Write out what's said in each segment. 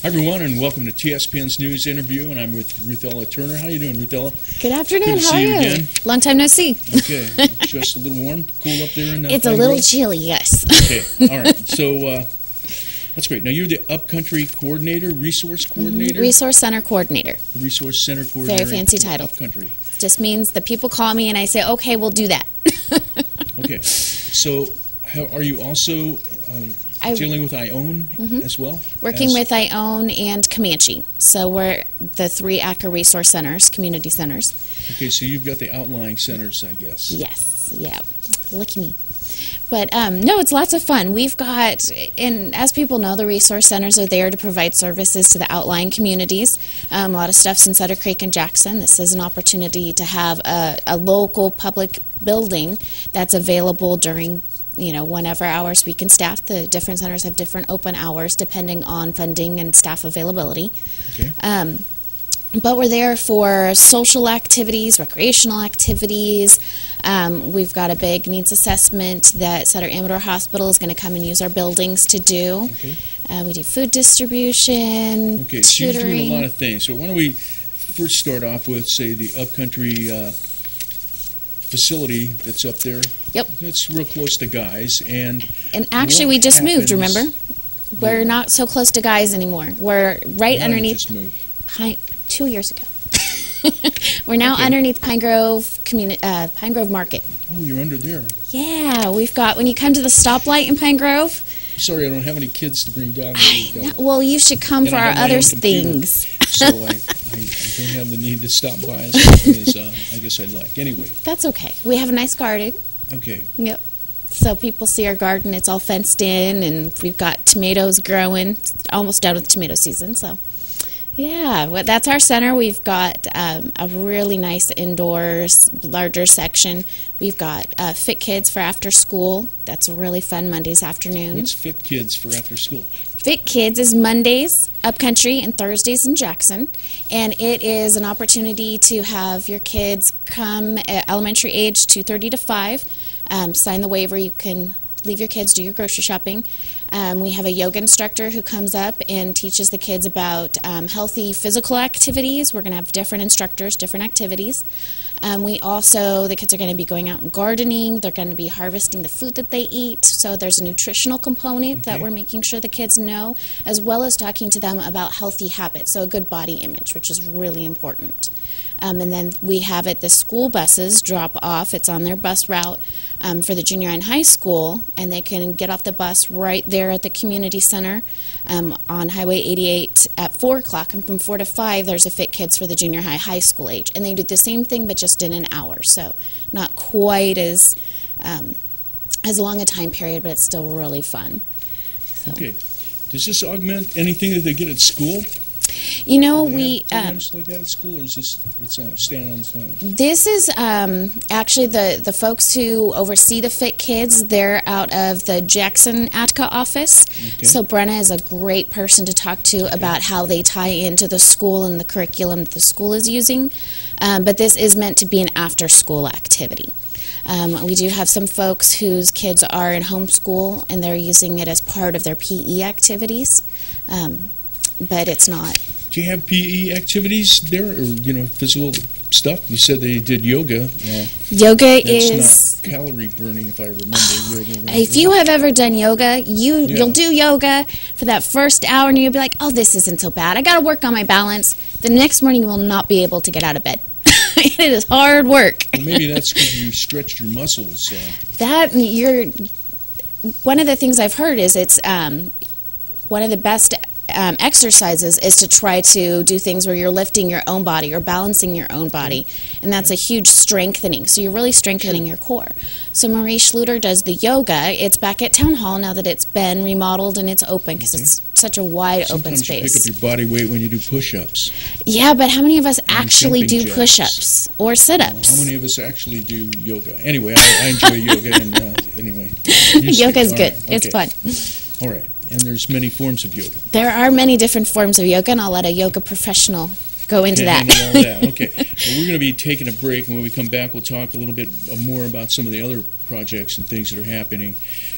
Hi, everyone, and welcome to TSPN's News Interview, and I'm with Ruthella Turner. How you doing, Ruthella? Good afternoon. Good to How see are you you? again. Long time no see. Okay. Just a little warm, cool up there in It's a Pine little Grove? chilly, yes. Okay. All right. So that's great. Now, you're the Upcountry Coordinator, Resource Coordinator? Resource Center Coordinator. The Resource Center Coordinator. Very fancy for title. Upcountry. Just means that people call me and I say, okay, we'll do that. Okay. So are you also dealing with ION as well? Working with ION and Comanche. So we're the three ATCAA resource centers, community centers. Okay, so you've got the outlying centers, I guess. Yes, yeah. Look at me. But no, it's lots of fun. We've got, and as people know, the resource centers are there to provide services to the outlying communities. A lot of stuff's in Sutter Creek and Jackson. This is an opportunity to have a local public building that's available during, whenever hours we can staff. The different centers have different open hours depending on funding and staff availability. Okay. But we're there for social activities, recreational activities. We've got a big needs assessment that Sutter Amador Hospital is going to come and use our buildings to do. Okay. We do food distribution, Okay, so you're tutoring. doing a lot of things. So why don't we first start off with, say, the Upcountry facility that's up there? Yep. It's real close to Guys, and actually, what we just moved, happens- remember? We're not so close to Guys anymore. We're right How did you underneath just move? 2 years ago. We're now Okay. underneath Pine Grove Pine Grove Market. Oh, you're under there. Yeah, we've got, when you come to the stoplight in Pine Grove, Sorry, I don't have any kids to bring down there. well, you should come And for I our have my other own computer. things. So I don't have the need to stop by as often as I guess I'd like. Anyway, That's okay. We have a nice garden. okay. Yep. So people see our garden. It's all fenced in, and we've got tomatoes growing. It's almost done with tomato season, so. Yeah, well, that's our center. We've got a really nice indoors, larger section. We've got Fit Kids for after school. That's really fun Mondays afternoon. What's Fit Kids for after school? Fit Kids is Mondays Upcountry and Thursdays in Jackson, and it is an opportunity to have your kids come at elementary age 2:30 to 5, sign the waiver. You can leave your kids, do your grocery shopping. We have a yoga instructor who comes up and teaches the kids about healthy physical activities. We're going to have different instructors, different activities. The kids are going to be going out and gardening. They're going to be harvesting the food that they eat. So there's a nutritional component that we're making sure the kids know, as well as talking to them about healthy habits, so a good body image, which is really important. And then we have the school buses drop off. It's on their bus route for the junior and high school, and they can get off the bus right there at the community center on Highway 88 at 4 o'clock. And from 4 to 5, there's a Fit Kids for the junior high school age. And they do the same thing, but just in an hour. So not quite as long a time period, but it's still really fun. So. Okay. Does this augment anything that they get at school? You know, Do they we... have programs like that at school, or is it's stand on its own? This is actually the folks who oversee the Fit Kids. They're out of the Jackson ATCAA office. Okay. So Brenna is a great person to talk to about how they tie into the school and the curriculum that the school is using. But this is meant to be an after-school activity. We do have some folks whose kids are in homeschool, and they're using it as part of their PE activities. But it's not. Do you have PE activities there, or physical stuff? You said they did yoga. Yoga That's is not calorie burning, if I remember. Yoga, right? if you have ever done yoga, you'll do yoga for that first hour, and you'll be like, "Oh, this isn't so bad. I got to work on my balance." The next morning, you will not be able to get out of bed. It is hard work. Well, maybe that's because you stretched your muscles. One of the things I've heard is it's one of the best exercises is to try to do things where you're lifting your own body or balancing your own body, and that's a huge strengthening. So you're really strengthening your core. So Marie Schluter does the yoga. It's back at Town Hall now that it's been remodeled and it's open because it's such a wide open Sometimes space. you pick up your body weight when you do push-ups. Yeah, but how many of us actually jumping do jacks. push-ups or sit-ups? How many of us actually do yoga? Anyway, I enjoy yoga, and anyway. Yoga's good. Right, It's okay. fun. All right, and there's many forms of yoga. There are many different forms of yoga, and I'll let a yoga professional go into that. Handle all that. Okay. Well, we're going to be taking a break, and when we come back, we'll talk a little bit more about some of the other projects and things that are happening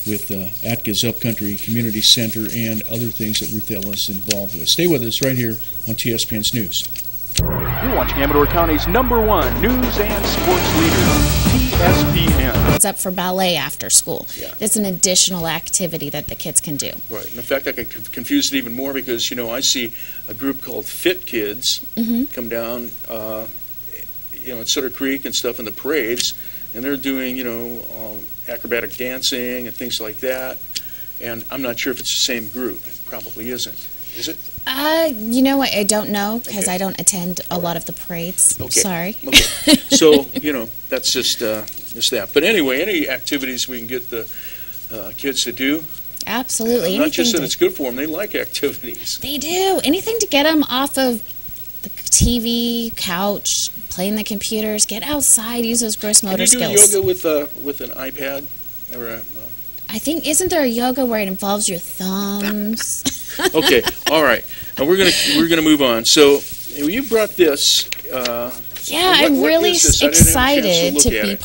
with ATCAA's Upcountry Community Center and other things that Ruthella is involved with. Stay with us right here on TSPN's News. You're watching Amador County's #1 news and sports leader, TSPN. It's up for ballet after school. Yeah. It's an additional activity that the kids can do. Right. And in fact, I can confuse it even more because, I see a group called Fit Kids come down, at Sutter Creek and stuff in the parades, and they're doing, acrobatic dancing and things like that. And I'm not sure if it's the same group. It probably isn't. Is it? You know what? I don't know because Okay. I don't attend a lot of the parades. Okay. Sorry. Okay. So, that's just that. But anyway, any activities we can get the kids to do. Absolutely. Not just Anything that it's good for them, they like activities. They do. Anything to get them off of the TV, couch, playing the computers, get outside, use those gross motor Can you do skills. yoga with an iPad? Or I think, isn't there a yoga where it involves your thumbs? Okay, all right. Now we're gonna move on. So you brought this. Yeah, What- I'm what really is this? I didn't have a chance excited to to look be at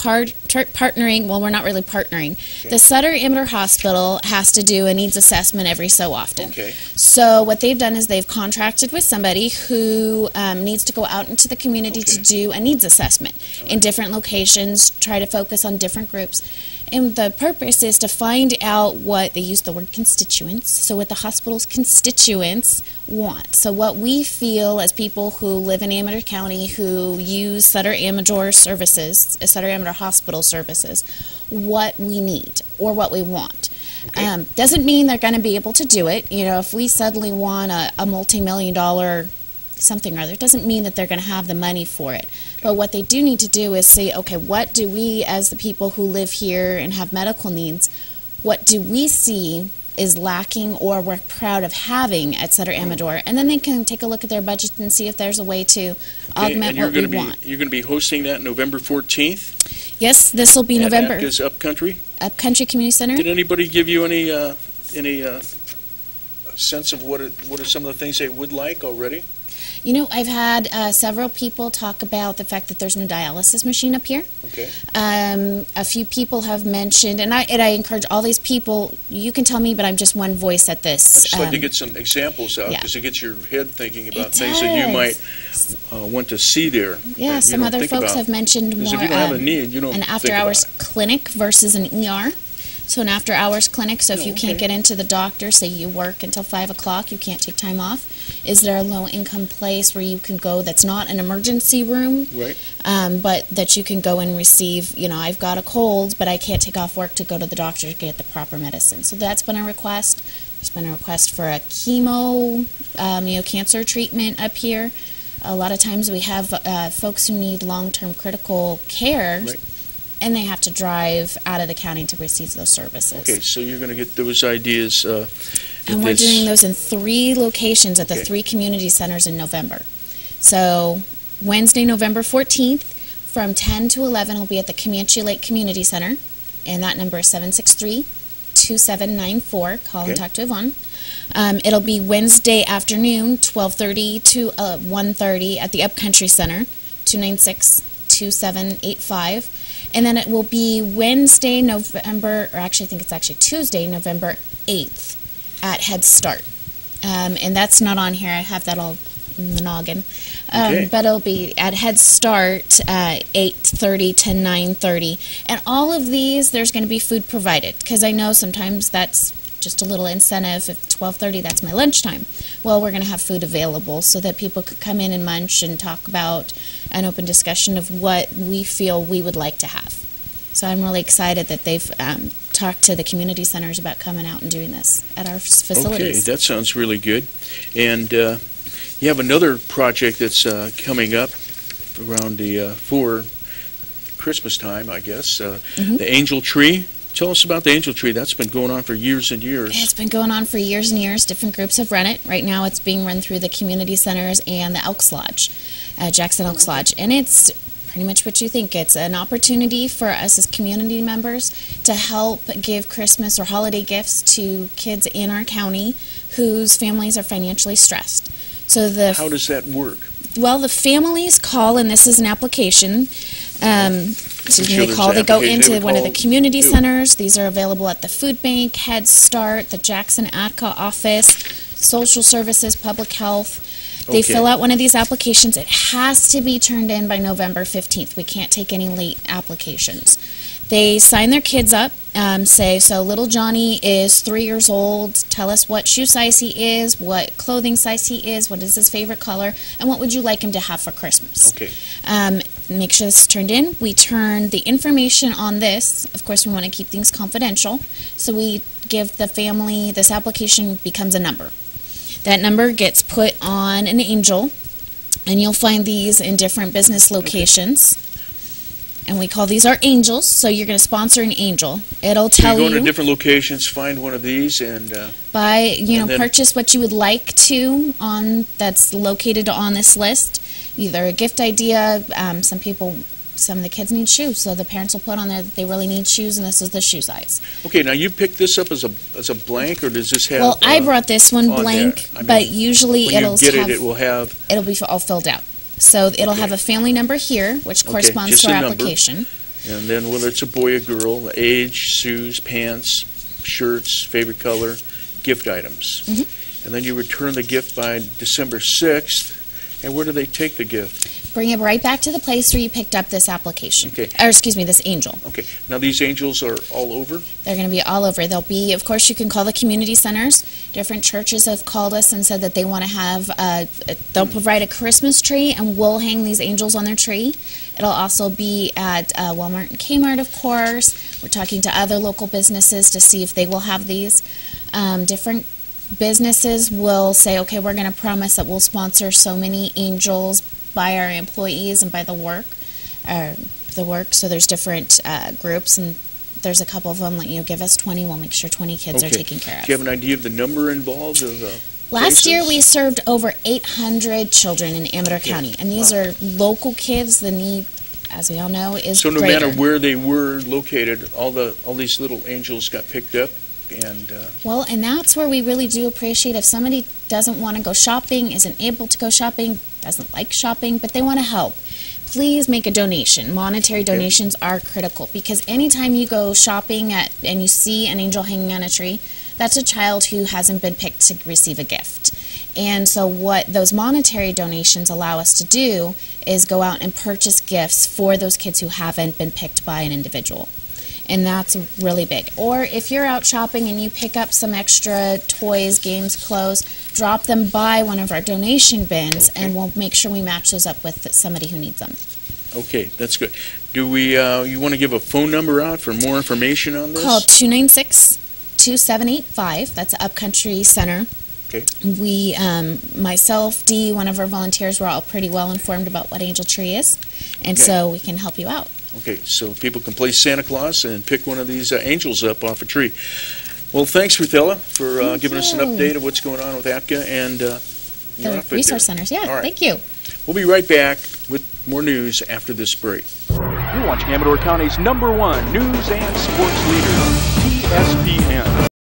partnering. Well, we're not really partnering. The Sutter Amador Hospital has to do a needs assessment every so often. Okay. So what they've done is they've contracted with somebody who needs to go out into the community to Okay. do a needs assessment in different locations, try to focus on different groups. And the purpose is to find out what, they use the word constituents, so what the hospital's constituents want. So what we feel as people who live in Amador County who use Sutter Amador services, Sutter Amador Hospital services, what we need or what we want. Okay. Doesn't mean they're going to be able to do it. If we suddenly want a multi-million-dollar something or other, it doesn't mean that they're going to have the money for it. But what they do need to do is say, okay, what do we, as the people who live here and have medical needs, what do we see is lacking or we're proud of having at Sutter Amador? And then they can take a look at their budget and see if there's a way to augment what we want. You're going to be hosting that November 14th. Yes, this will be November. At ATCAA's Upcountry. Upcountry Community Center. Did anybody give you any sense of what are some of the things they would like already? I've had several people talk about the fact that there's no dialysis machine up here. Okay. A few people have mentioned, and I encourage all these people, you can tell me, but I'm just one voice at this. I'd just like to get some examples out yeah. because it gets your head thinking about It things that you might does. want to see there. Yeah, that you some don't other think folks about. have mentioned Because more if you don't have a need, you don't an think after-hours about it. clinic versus an ER. So an after-hours clinic, so if you can't okay. get into the doctor, say you work until 5 o'clock, you can't take time off, is there a low-income place where you can go that's not an emergency room, Right. but that you can go and receive, I've got a cold, but I can't take off work to go to the doctor to get the proper medicine. So that's been a request. There's been a request for a chemo, cancer treatment up here. A lot of times we have folks who need long-term critical care, Right. and they have to drive out of the county to receive those services. Okay, so you're going to get those ideas. And we're doing those in 3 locations at the Okay. 3 community centers in November. So Wednesday, November 14th, from 10 to 11, will be at the Comanche Lake Community Center, and that number is 763-2794. Call and Okay. talk to Yvonne. It'll be Wednesday afternoon, 12:30 to 1:30 at the Upcountry Center, 296-2785. And then it will be Wednesday, November, or actually I think it's actually Tuesday, November 8th at Head Start. And that's not on here. I have that all in the noggin. Okay. But it'll be at Head Start, 8:30 to 9:30. And all of these, there's going to be food provided, because I know sometimes that's just a little incentive. If 12:30, that's my lunchtime. Well, we're going to have food available so that people could come in and munch and talk about an open discussion of what we feel we would like to have. So I'm really excited that they've talked to the community centers about coming out and doing this at our facilities. Okay, that sounds really good. And you have another project that's coming up around for Christmas time, I guess, the Angel Tree. Tell us about the Angel Tree. That's been going on for years and years. It's been going on for years and years. Different groups have run it. Right now it's being run through the community centers and the Elks Lodge, Jackson Elks Lodge. And it's pretty much what you think. It's an opportunity for us as community members to help give Christmas or holiday gifts to kids in our county whose families are financially stressed. So How does that work? Well, the families call, and this is an application. They go into one of the community centers. These are available at the food bank, Head Start, the Jackson ATCAA office, social services, public health. They fill out one of these applications. It has to be turned in by November 15th. We can't take any late applications. They sign their kids up, say, so little Johnny is 3 years old. Tell us what shoe size he is, what clothing size he is, what is his favorite color, and what would you like him to have for Christmas. Okay. Make sure this is turned in. We turn the information on this. Of course, we want to keep things confidential. So we give the family, this application becomes a number. That number gets put on an angel, and you'll find these in different business locations. Okay. And we call these our angels, so you're going to sponsor an angel. It'll tell you. So you go to different locations, find one of these, and purchase what you would like to that's located on this list. Either a gift idea. Some of the kids need shoes, so the parents will put on there that they really need shoes, and this is the shoe size. Okay, now you picked this up as a blank, or does this have? Well, I brought this one blank, but usually it'll be all filled out. So it'll have a family number here, which corresponds to our application. And then whether it's a boy or girl, age, shoes, pants, shirts, favorite color, gift items. Mm-hmm. And then you return the gift by December 6th. And where do they take the gift? Bring it right back to the place where you picked up this application. Okay. Or, excuse me, this angel. Okay. Now, these angels are all over? They're going to be all over. They'll be, of course, you can call the community centers. Different churches have called us and said that they want to have, they'll provide a Christmas tree, and we'll hang these angels on their tree. It'll also be at Walmart and Kmart, of course. We're talking to other local businesses to see if they will have these. Different businesses will say, okay, we're going to promise that we'll sponsor so many angels by our employees and by the work. So there's different groups, and there's a couple of them like, give us 20, we'll make sure 20 kids are taken care of. Do you have an idea of the number involved? Last year we served over 800 children in Amador County, and these are local kids. The need, as we all know, is so no greater. matter where they were located, all these little angels got picked up. And that's where we really do appreciate if somebody doesn't want to go shopping, isn't able to go shopping, doesn't like shopping, but they want to help. Please make a donation. Monetary donations are critical, because anytime you go shopping and you see an angel hanging on a tree, that's a child who hasn't been picked to receive a gift. And so what those monetary donations allow us to do is go out and purchase gifts for those kids who haven't been picked by an individual. And that's really big. Or if you're out shopping and you pick up some extra toys, games, clothes, drop them by one of our donation bins, and we'll make sure we match those up with somebody who needs them. Okay, that's good. Do we? You want to give a phone number out for more information on this? Call 296-2785. That's Upcountry Center. Okay. We, myself, Dee, one of our volunteers, we're all pretty well informed about what Angel Tree is, and so we can help you out. Okay, so people can play Santa Claus and pick one of these angels up off a tree. Well, thanks, Ruthella, for giving us an update of what's going on with ATCAA and the resource centers. Yeah, right. Thank you. We'll be right back with more news after this break. You're watching Amador County's #1 news and sports leader, TSPN.